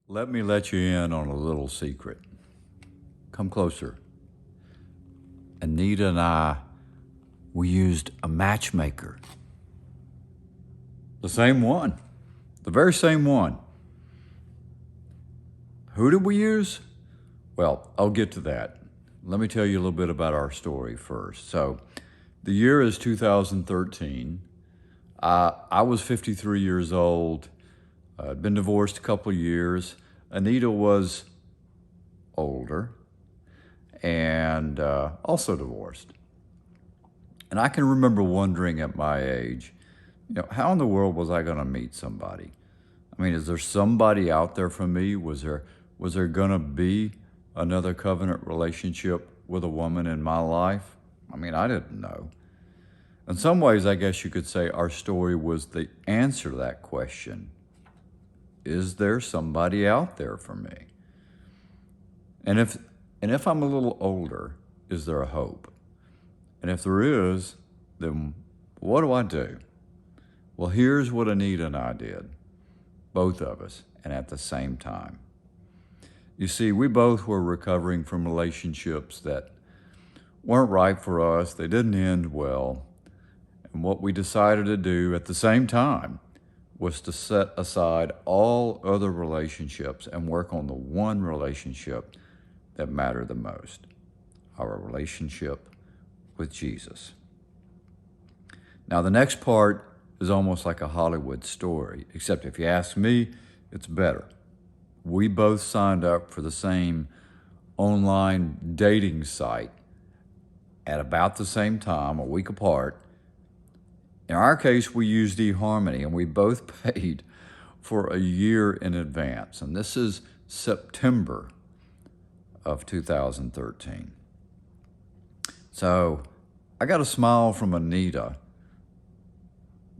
Let me let you in on a little secret. Come closer. Anita and I, we used a matchmaker. The same one. The very same one. Who did we use? Well, I'll get to that. Let me tell you a little bit about our story first. So, the year is 2013. I was 53 years old. I'd been divorced a couple of years. Anita was older and also divorced. And I can remember wondering at my age, how in the world was I going to meet somebody? I mean, is there somebody out there for me? Was there going to be another covenant relationship with a woman in my life? I mean, I didn't know. In some ways, I guess you could say our story was the answer to that question. Is there somebody out there for me? And if I'm a little older, is there a hope? And if there is, then what do I do? Well, here's what Anita and I did, both of us, and at the same time. You see, we both were recovering from relationships that weren't right for us. They didn't end well. And what we decided to do at the same time was to set aside all other relationships and work on the one relationship that mattered the most, our relationship with Jesus. Now, the next part is almost like a Hollywood story, except if you ask me, it's better. We both signed up for the same online dating site at about the same time, a week apart. In our case, we used eHarmony, and we both paid for a year in advance. And this is September of 2013. So I got a smile from Anita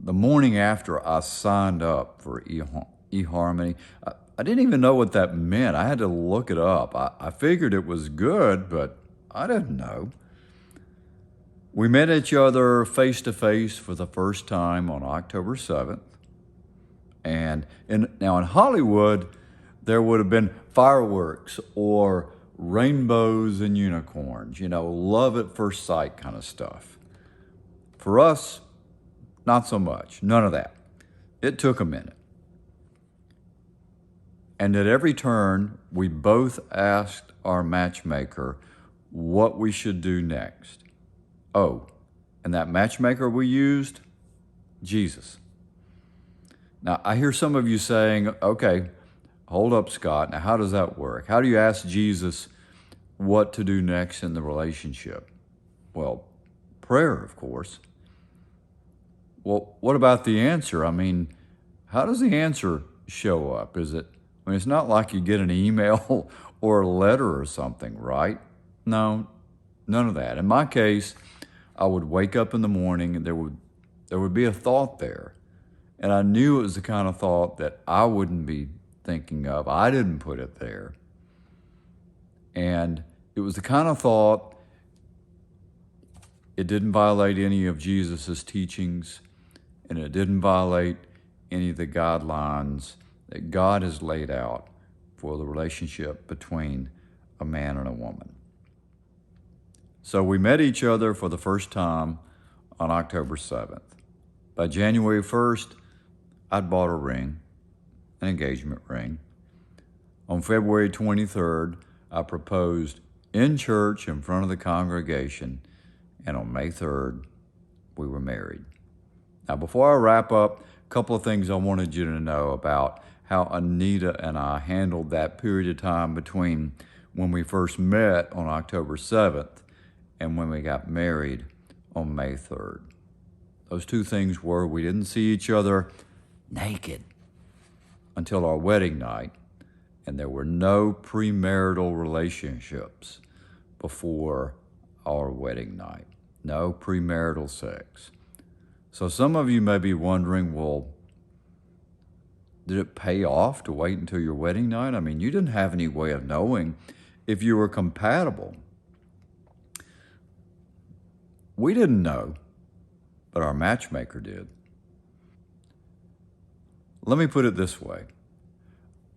the morning after I signed up for eHarmony. I didn't even know what that meant. I had to look it up. I figured it was good, but I didn't know. We met each other face-to-face for the first time on October 7th. And now in Hollywood, there would have been fireworks or rainbows and unicorns, love at first sight kind of stuff. For us, not so much, none of that. It took a minute. And at every turn, we both asked our matchmaker what we should do next. Oh, and that matchmaker we used? Jesus. Now, I hear some of you saying, okay, hold up, Scott. Now, how does that work? How do you ask Jesus what to do next in the relationship? Well, prayer, of course. Well, what about the answer? I mean, how does the answer show up? It's not like you get an email or a letter or something, right? No, none of that. In my case, I would wake up in the morning and there would be a thought there. And I knew it was the kind of thought that I wouldn't be thinking of. I didn't put it there. And it was the kind of thought, it didn't violate any of Jesus's teachings, and it didn't violate any of the guidelines that God has laid out for the relationship between a man and a woman. So we met each other for the first time on October 7th. By January 1st, I'd bought a ring, an engagement ring. On February 23rd, I proposed in church in front of the congregation, and on May 3rd, we were married. Now, before I wrap up, a couple of things I wanted you to know about how Anita and I handled that period of time between when we first met on October 7th and when we got married on May 3rd. Those two things were we didn't see each other naked until our wedding night, and there were no premarital relationships before our wedding night. No premarital sex. So some of you may be wondering, well, did it pay off to wait until your wedding night? I mean, you didn't have any way of knowing if you were compatible. We didn't know, but our matchmaker did. Let me put it this way.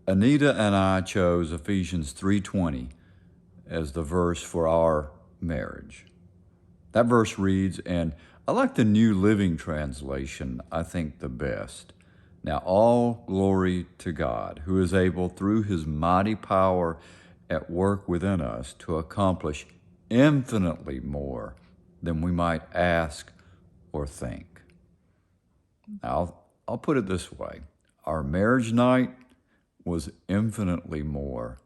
Anita and I chose Ephesians 3:20 as the verse for our marriage. That verse reads, and I like the New Living Translation, I think the best. Now all glory to God, who is able through his mighty power at work within us to accomplish infinitely more than we might ask or think. Now, I'll put it this way. Our marriage night was infinitely more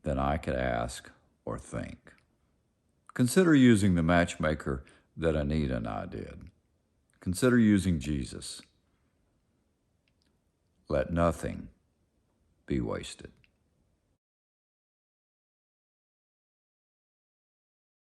than I could ask or think. Consider using the matchmaker that Anita and I did. Consider using Jesus. Let nothing be wasted.